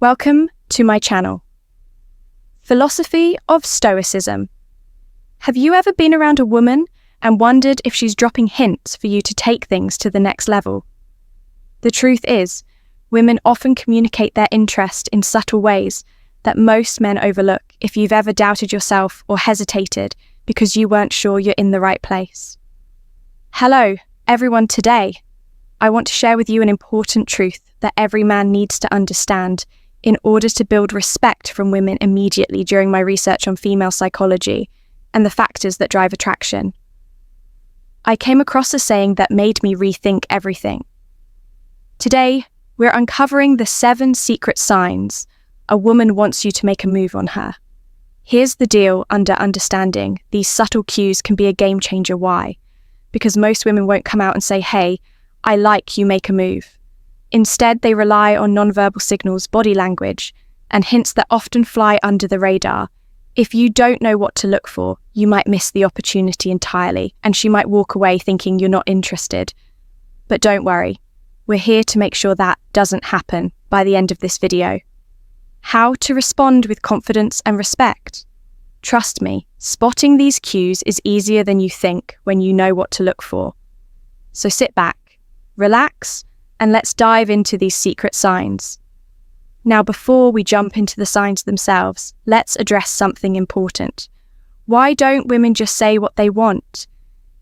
Welcome to my channel. Philosophy of Stoicism. Have you ever been around a woman and wondered if she's dropping hints for you to take things to the next level? The truth is, women often communicate their interest in subtle ways that most men overlook if you've ever doubted yourself or hesitated because you weren't sure you're in the right place. Hello, everyone. Today, I want to share with you an important truth that every man needs to understand in order to build respect from women immediately during my research on female psychology and the factors that drive attraction. I came across a saying that made me rethink everything. Today, we're uncovering the 7 secret signs a woman wants you to make a move on her. Here's the deal under understanding these subtle cues can be a game changer. Why? Because most women won't come out and say, "Hey, I like you, make a move." Instead, they rely on nonverbal signals, body language, and hints that often fly under the radar. If you don't know what to look for, you might miss the opportunity entirely, and she might walk away thinking you're not interested. But don't worry, we're here to make sure that doesn't happen by the end of this video. How to respond with confidence and respect. Trust me, spotting these cues is easier than you think when you know what to look for. So sit back, relax, and let's dive into these secret signs. Now, before we jump into the signs themselves, let's address something important. Why don't women just say what they want?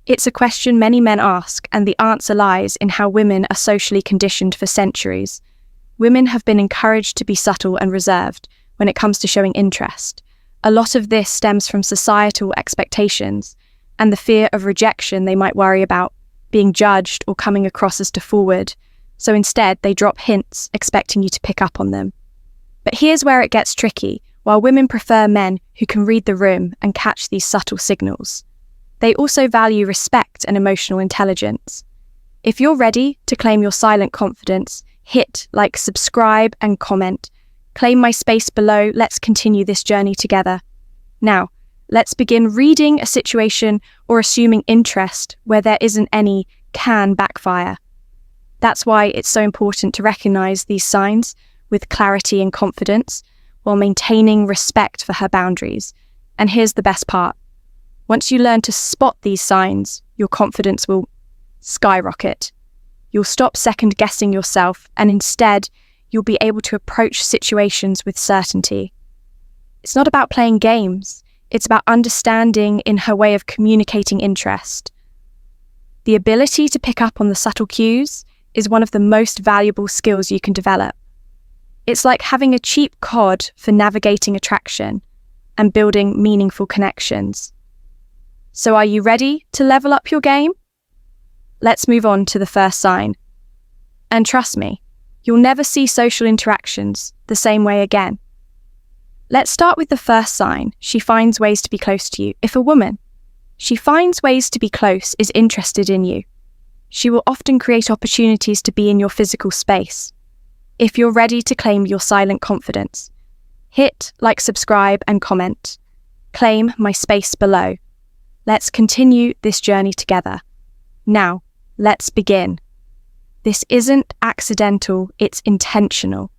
It's a question many men ask, and the answer lies in how women are socially conditioned for centuries. Women have been encouraged to be subtle and reserved when it comes to showing interest. A lot of this stems from societal expectations and the fear of rejection. They might worry about being judged or coming across as too forward. So instead, they drop hints, expecting you to pick up on them. But here's where it gets tricky. While women prefer men who can read the room and catch these subtle signals, they also value respect and emotional intelligence. If you're ready to claim your silent confidence, hit like, subscribe, and comment. Claim my space below. Let's continue this journey together. Now, let's begin. Reading a situation or assuming interest where there isn't any can backfire. That's why it's so important to recognize these signs with clarity and confidence while maintaining respect for her boundaries. And here's the best part. Once you learn to spot these signs, your confidence will skyrocket. You'll stop second-guessing yourself, and instead, you'll be able to approach situations with certainty. It's not about playing games. It's about understanding in her way of communicating interest. The ability to pick up on the subtle cues is one of the most valuable skills you can develop. It's like having a cheap cod for navigating attraction and building meaningful connections. So are you ready to level up your game? Let's move on to the first sign. And trust me, you'll never see social interactions the same way again. Let's start with the first sign. She finds ways to be close to you. If a woman, she finds ways to be close, is interested in you, she will often create opportunities to be in your physical space. If you're ready to claim your silent confidence, hit like, subscribe, and comment. Claim my space below. Let's continue this journey together. Now, let's begin. This isn't accidental, it's intentional.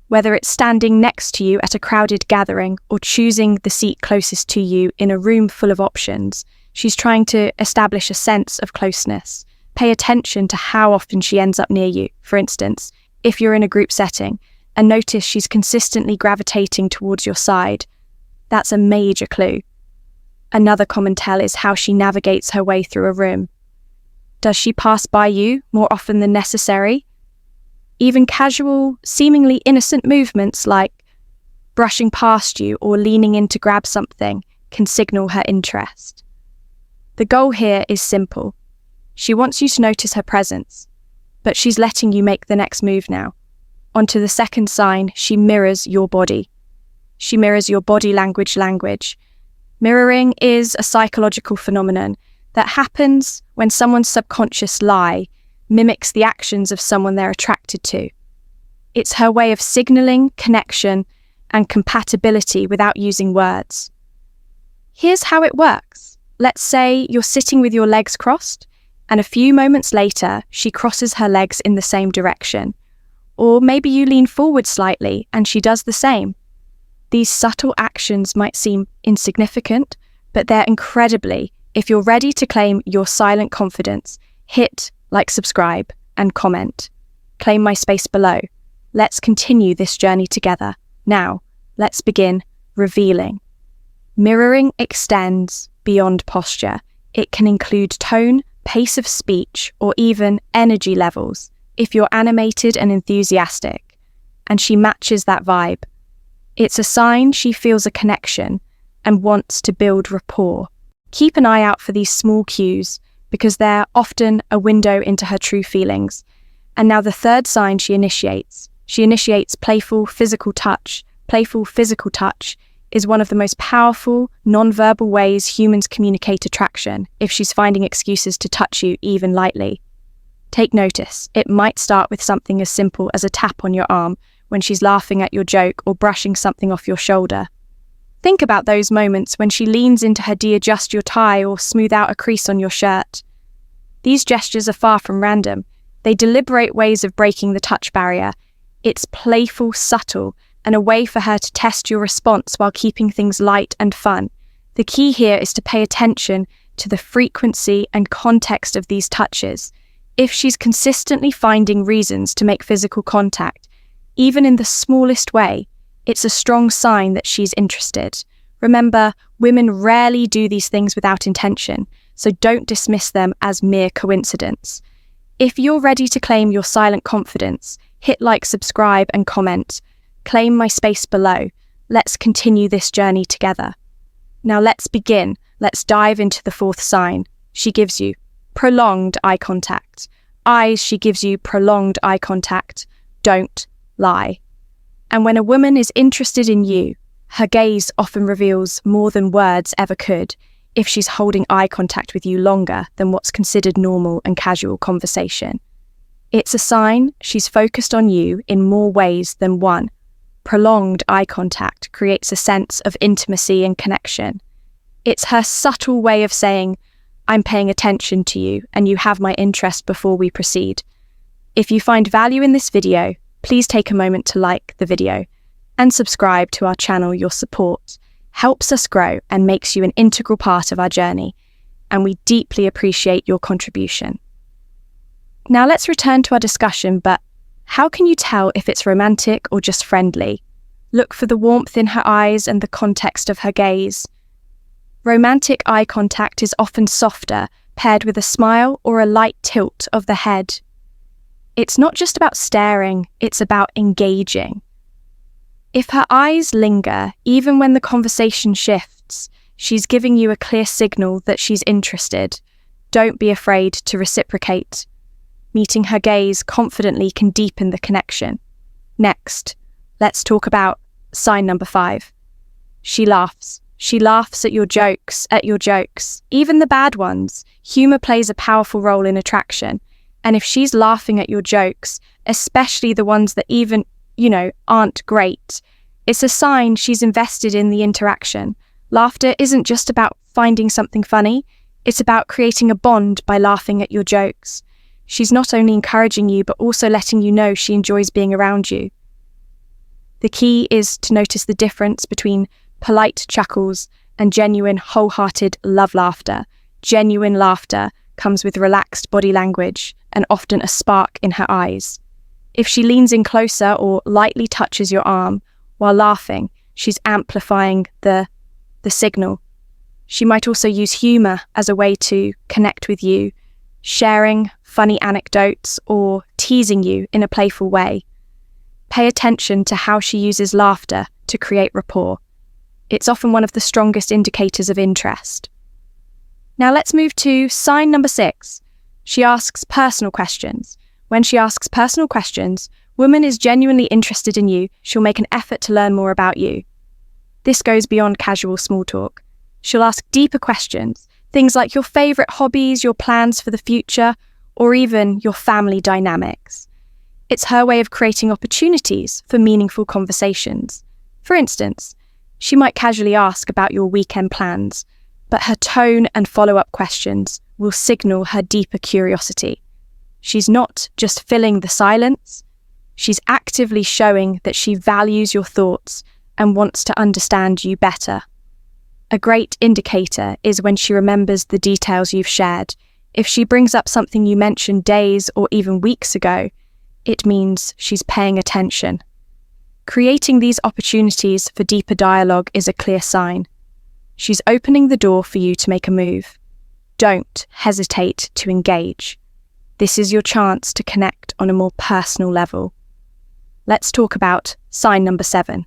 Whether it's standing next to you at a crowded gathering or choosing the seat closest to you in a room full of options, she's trying to establish a sense of closeness. Pay attention to how often she ends up near you. For instance, if you're in a group setting and notice she's consistently gravitating towards your side, that's a major clue. Another common tell is how she navigates her way through a room. Does she pass by you more often than necessary? Even casual, seemingly innocent movements like brushing past you or leaning in to grab something can signal her interest. The goal here is simple. She wants you to notice her presence, but she's letting you make the next move now. Onto the second sign, she mirrors your body. She mirrors your body language. Mirroring is a psychological phenomenon that happens when someone's subconscious lie mimics the actions of someone they're attracted to. It's her way of signaling connection and compatibility without using words. Here's how it works. Let's say you're sitting with your legs crossed, and a few moments later, she crosses her legs in the same direction. Or maybe you lean forward slightly and she does the same. These subtle actions might seem insignificant, but they're incredibly. If you're ready to claim your silent confidence, hit like, subscribe, and comment. Claim my space below. Let's continue this journey together. Now, let's begin revealing. Mirroring extends beyond posture. It can include tone, pace of speech, or even energy levels. If you're animated and enthusiastic, and she matches that vibe, it's a sign she feels a connection and wants to build rapport. Keep an eye out for these small cues because they're often a window into her true feelings. And now the third sign she initiates. She initiates playful physical touch. Playful physical touch is one of the most powerful, non-verbal ways humans communicate attraction if she's finding excuses to touch you even lightly. Take notice. It might start with something as simple as a tap on your arm when she's laughing at your joke or brushing something off your shoulder. Think about those moments when she leans into her de-adjust your tie or smooth out a crease on your shirt. These gestures are far from random. They deliberate ways of breaking the touch barrier. It's playful, subtle, and a way for her to test your response while keeping things light and fun. The key here is to pay attention to the frequency and context of these touches. If she's consistently finding reasons to make physical contact, even in the smallest way, it's a strong sign that she's interested. Remember, women rarely do these things without intention, so don't dismiss them as mere coincidence. If you're ready to claim your silent confidence, hit like, subscribe, and comment. Claim my space below. Let's continue this journey together. Now let's begin. Let's dive into the fourth sign. She gives you prolonged eye contact. Eyes, she gives you prolonged eye contact. Don't lie. And when a woman is interested in you, her gaze often reveals more than words ever could if she's holding eye contact with you longer than what's considered normal and casual conversation. It's a sign she's focused on you in more ways than one. Prolonged eye contact creates a sense of intimacy and connection. It's her subtle way of saying, I'm paying attention to you and you have my interest before we proceed. If you find value in this video, please take a moment to like the video and subscribe to our channel. Your support helps us grow and makes you an integral part of our journey, and we deeply appreciate your contribution. Now let's return to our discussion, but how can you tell if it's romantic or just friendly? Look for the warmth in her eyes and the context of her gaze. Romantic eye contact is often softer, paired with a smile or a light tilt of the head. It's not just about staring, it's about engaging. If her eyes linger, even when the conversation shifts, she's giving you a clear signal that she's interested. Don't be afraid to reciprocate. Meeting her gaze confidently can deepen the connection. Next, let's talk about sign number 5. She laughs. She laughs at your jokes, even the bad ones. Humor plays a powerful role in attraction. And if she's laughing at your jokes, especially the ones that even, aren't great, it's a sign she's invested in the interaction. Laughter isn't just about finding something funny, it's about creating a bond by laughing at your jokes. She's not only encouraging you, but also letting you know she enjoys being around you. The key is to notice the difference between polite chuckles and genuine, wholehearted love laughter. Genuine laughter comes with relaxed body language and often a spark in her eyes. If she leans in closer or lightly touches your arm while laughing, she's amplifying the signal. She might also use humor as a way to connect with you, sharing funny anecdotes or teasing you in a playful way. Pay attention to how she uses laughter to create rapport. It's often one of the strongest indicators of interest. Now let's move to sign number 6. She asks personal questions. When she asks personal questions, woman is genuinely interested in you. She'll make an effort to learn more about you. This goes beyond casual small talk. She'll ask deeper questions, things like your favorite hobbies, your plans for the future, or even your family dynamics. It's her way of creating opportunities for meaningful conversations. For instance, she might casually ask about your weekend plans, but her tone and follow-up questions will signal her deeper curiosity. She's not just filling the silence, She's actively showing that she values your thoughts and wants to understand you better. A great indicator is when she remembers the details you've shared. If she brings up something you mentioned days or even weeks ago, it means she's paying attention. Creating these opportunities for deeper dialogue is a clear sign. She's opening the door for you to make a move. Don't hesitate to engage. This is your chance to connect on a more personal level. Let's talk about sign number 7.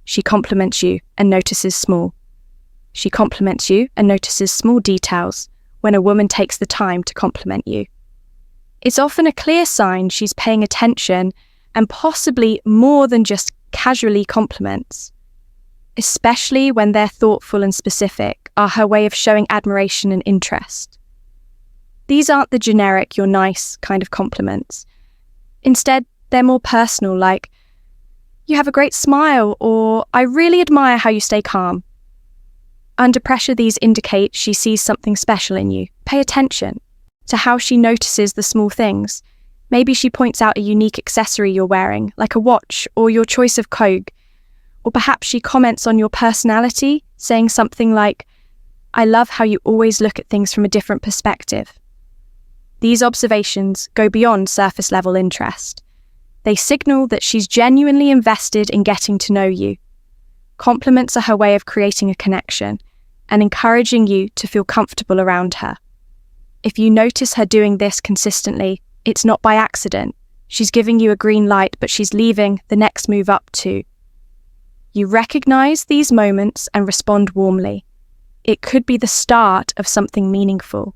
She compliments you and notices small. She compliments you and notices small details when a woman takes the time to compliment you. It's often a clear sign she's paying attention and possibly more than just casually compliments. Especially when they're thoughtful and specific, are her way of showing admiration and interest. These aren't the generic "you're nice" kind of compliments. Instead, they're more personal, like, "You have a great smile," or "I really admire how you stay calm." Under pressure, these indicate she sees something special in you. Pay attention to how she notices the small things. Maybe she points out a unique accessory you're wearing, like a watch or your choice of coat. Or perhaps she comments on your personality, saying something like, "I love how you always look at things from a different perspective." These observations go beyond surface-level interest. They signal that she's genuinely invested in getting to know you. Compliments are her way of creating a connection and encouraging you to feel comfortable around her. If you notice her doing this consistently, it's not by accident. She's giving you a green light, but she's leaving the next move up too. You recognize these moments and respond warmly. It could be the start of something meaningful.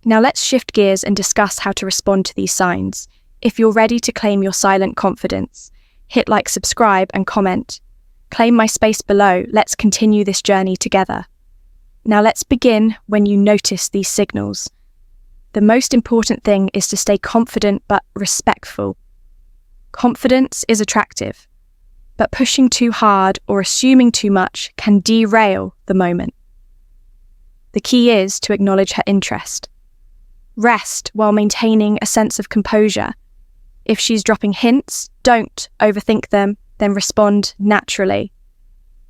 Now let's shift gears and discuss how to respond to these signs. If you're ready to claim your silent confidence, hit like, subscribe, and comment. Claim my space below. Let's continue this journey together. Now let's begin when you notice these signals. The most important thing is to stay confident but respectful. Confidence is attractive, but pushing too hard or assuming too much can derail the moment. The key is to acknowledge her interest. Rest while maintaining a sense of composure. If she's dropping hints, don't overthink them, then respond naturally.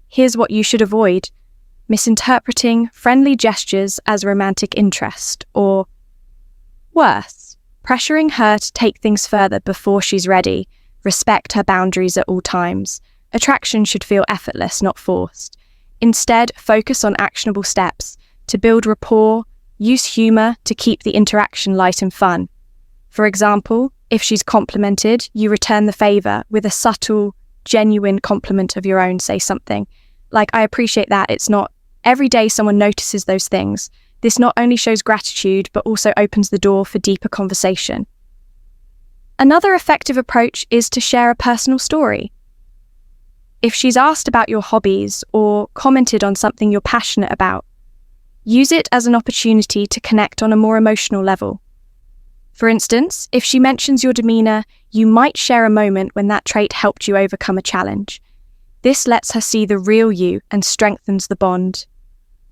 Here's what you should avoid: misinterpreting friendly gestures as romantic interest, or worse, pressuring her to take things further before she's ready. Respect her boundaries at all times. Attraction should feel effortless, not forced. Instead, focus on actionable steps to build rapport. Use humor to keep the interaction light and fun. For example, if she's complimented, you return the favor with a subtle, genuine compliment of your own. Say something like, "I appreciate that. It's not every day someone notices those things." This not only shows gratitude, but also opens the door for deeper conversation. Another effective approach is to share a personal story. If she's asked about your hobbies or commented on something you're passionate about, use it as an opportunity to connect on a more emotional level. For instance, if she mentions your demeanor, you might share a moment when that trait helped you overcome a challenge. This lets her see the real you and strengthens the bond.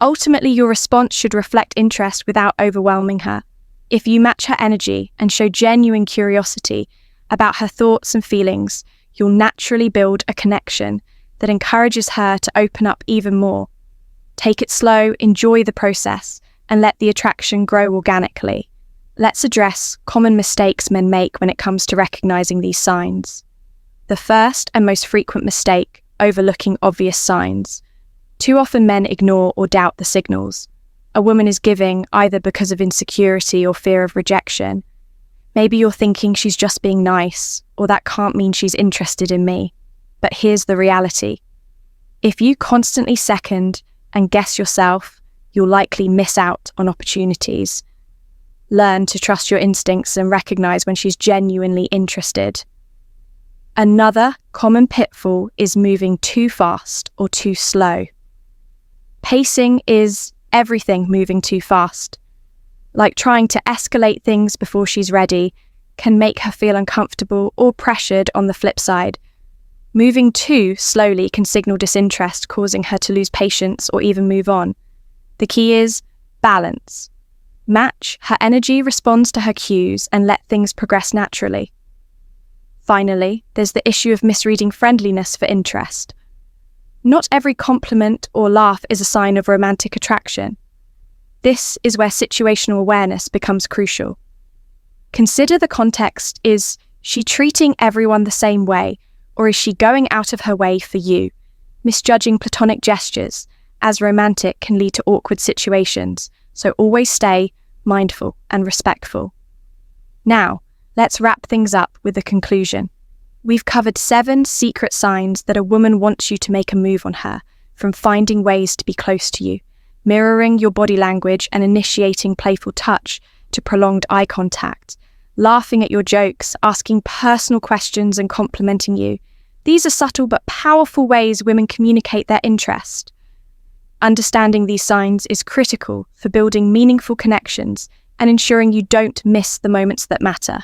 Ultimately, your response should reflect interest without overwhelming her. If you match her energy and show genuine curiosity about her thoughts and feelings, you'll naturally build a connection that encourages her to open up even more. Take it slow, enjoy the process, and let the attraction grow organically. Let's address common mistakes men make when it comes to recognizing these signs. The first and most frequent mistake: overlooking obvious signs. Too often men ignore or doubt the signals a woman is giving, either because of insecurity or fear of rejection. Maybe you're thinking she's just being nice, or that can't mean she's interested in me. But here's the reality. If you constantly second and guess yourself, you'll likely miss out on opportunities. Learn to trust your instincts and recognize when she's genuinely interested. Another common pitfall is moving too fast or too slow. Pacing is everything. Moving too fast, like trying to escalate things before she's ready, can make her feel uncomfortable or pressured. On the flip side, moving too slowly can signal disinterest, causing her to lose patience or even move on. The key is balance. Match her energy, responds to her cues, and let things progress naturally. Finally, there's the issue of misreading friendliness for interest. Not every compliment or laugh is a sign of romantic attraction. This is where situational awareness becomes crucial. Consider the context. Is she treating everyone the same way, or is she going out of her way for you? Misjudging platonic gestures as romantic can lead to awkward situations, so always stay mindful and respectful. Now, let's wrap things up with a conclusion. We've covered 7 secret signs that a woman wants you to make a move on her, from finding ways to be close to you, mirroring your body language and initiating playful touch, to prolonged eye contact, laughing at your jokes, asking personal questions and complimenting you. These are subtle but powerful ways women communicate their interest. Understanding these signs is critical for building meaningful connections and ensuring you don't miss the moments that matter.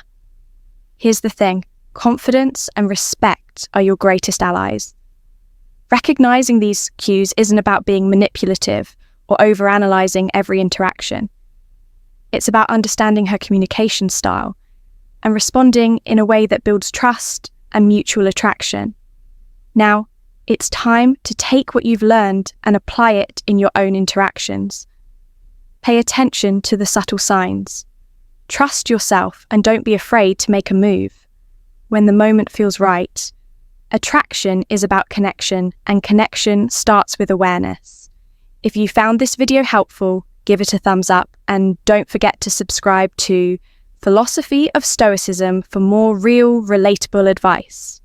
Here's the thing. Confidence and respect are your greatest allies. Recognizing these cues isn't about being manipulative or overanalyzing every interaction. It's about understanding her communication style and responding in a way that builds trust and mutual attraction. Now, it's time to take what you've learned and apply it in your own interactions. Pay attention to the subtle signs. Trust yourself and don't be afraid to make a move when the moment feels right. Attraction is about connection, and connection starts with awareness. If you found this video helpful, give it a thumbs up and don't forget to subscribe to Philosophy of Stoicism for more real, relatable advice.